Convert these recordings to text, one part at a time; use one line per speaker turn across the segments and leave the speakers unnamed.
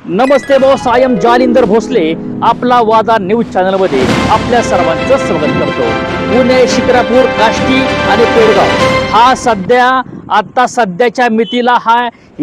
Namaste boss, I am Jalindar Bhosale. आपला वादा news चॅनलमध्ये आपल्या सर्वांचं स्वागत करतो. पुणे, शिक्रापूर, काष्टी आणि पेडगाव हा सध्याच्या मितीला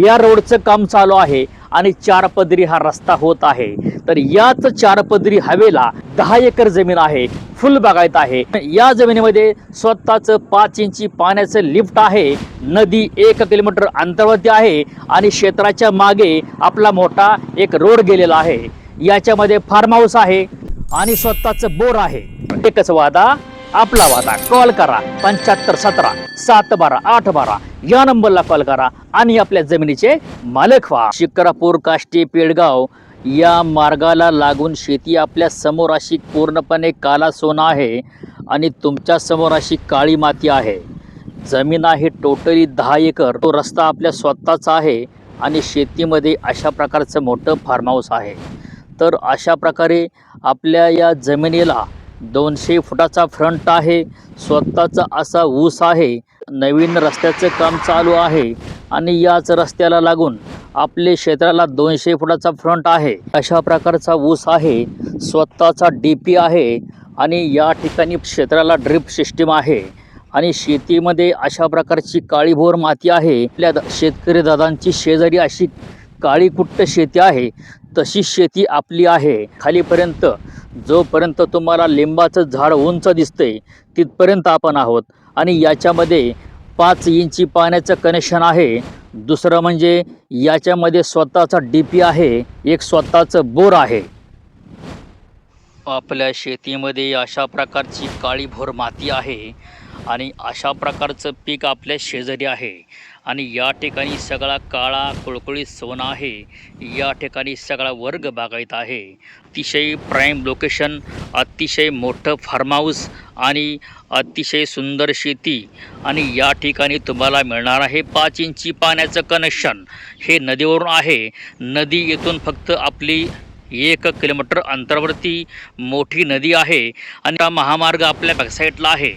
या रोडचं काम चालू आहे आणि 4 पदरी हा रस्ता होत आहे. तर याच 4 पदरी हवेला 10 एकर जमीन आहे, फुल बागायत आहे. या जमिनीमध्ये स्वतःच 5 इंची पाण्याचं लिफ्ट आहे. नदी 1 किलोमीटर अंतरावरती आहे आणि क्षेत्राच्या मागे आपला मोठा एक रोड गेलेला आहे. याच्यामध्ये फार्म हाऊस आहे आणि स्वतःच बोर आहे. एकच वादा, आपला वादा. कॉल करा 7517 712 812 या नंबरला कॉल करा आणि आपल्या जमिनीचे मालक व्हा. शिक्रापूर, काष्टी, पेडगाव या मार्गाला लागून शेती आपल्या समोर अशी पूर्णपणे काला सोना आहे आणि तुमच्या समोर अशी काळी माती आहे. जमीन आहे टोटली 10 एकर. तो रस्ता आपल्या स्वतःचा आहे आणि शेतीमध्ये अशा प्रकारचं मोठं फार्म हाऊस आहे. तर अशा प्रकारे आपल्या या जमिनीला 200 फुटाचा फ्रंट आहे. स्वतःचा असा ऊस आहे. नवीन रस्त्याचं काम चालू आहे आणि याच रस्त्याला लागून आपले क्षेत्राला 200 फुटाचा फ्रंट आहे. अशा प्रकारचा ऊस आहे. स्वतःचा DP आहे आणि या ठिकाणी क्षेत्राला ड्रिप सिस्टीम आहे आणि शेतीमध्ये अशा प्रकारची काळीभोर माती आहे. आपल्या शेतकरी दादांची शेजारी अशी काळी कुट्ट शेती आहे, तशी शेती आपली आहे. खालीपर्यंत जोपर्यंत तुम्हाला लिंबाचं झाड उंच दिसते तिथपर्यंत आपण आहोत आणि याच्यामध्ये 5 इंची पाण्याचं कनेक्शन आहे. दुसरं म्हणजे याच्यामध्ये स्वतःचा DP आहे, एक स्वतःचं बोर आहे. आपल्या शेतीमध्ये अशा प्रकारची काळीभोर माती आहे आणि अशा प्रकारचं पीक आपल्या शेजारी आहे आणि या ठिकाणी सगळा काळा कुळकुळीत सोना आहे. या ठिकाणी सगळा वर्ग बागायत आहे. अतिशय प्राईम लोकेशन, अतिशय मोठं फार्म हाऊस आणि अतिशय सुंदर शेती आणि या ठिकाणी तुम्हाला मिळणार आहे 5 इंची पाण्याचं कनेक्शन. हे नदीवरून आहे. नदी येथून फक्त आपली 1 किलोमीटर अंतरावरती मोठी नदी आहे आणि हा महामार्ग आपल्या बॅकसाईडला आहे.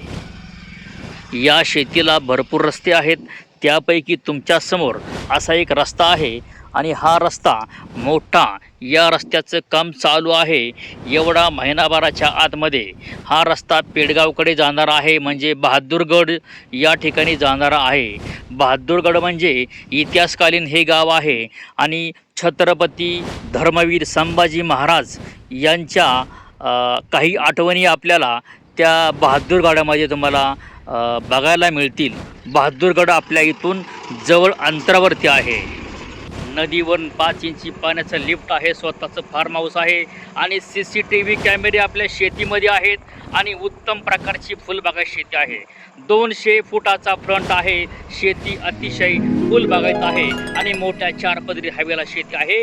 या शेतीला भरपूर रस्ते आहेत. त्यापैकी तुमच्या समोर असा एक रस्ता आहे आणि हा रस्ता मोठा, या रस्त्याचं काम चालू आहे. एवढा महिनाभराच्या आतमध्ये हा रस्ता पेडगावकडे जाणारा आहे, म्हणजे बहादूरगड या ठिकाणी जाणारा आहे. बहादूरगड म्हणजे इतिहासकालीन हे गाव आहे आणि छत्रपती धर्मवीर संभाजी महाराज यांच्या काही आठवणी आपल्याला त्या बहादूरगडामध्ये तुम्हाला बघायला मिळतील. बहादूरगड आपल्या इथून जवळ अंतरावरती आहे. नदीवर 5 इंची पाण्याचं लिफ्ट आहे. स्वतःचं फार्म हाऊस आहे आणि CCTV कॅमेरे आपल्या शेतीमध्ये आहेत आणि उत्तम प्रकारची फुलबागायत शेती आहे. 200 फुटाचा फ्रंट आहे. शेती अतिशय फुलबागायत आहे आणि मोठ्या 4 पदरी हवेला शेती आहे.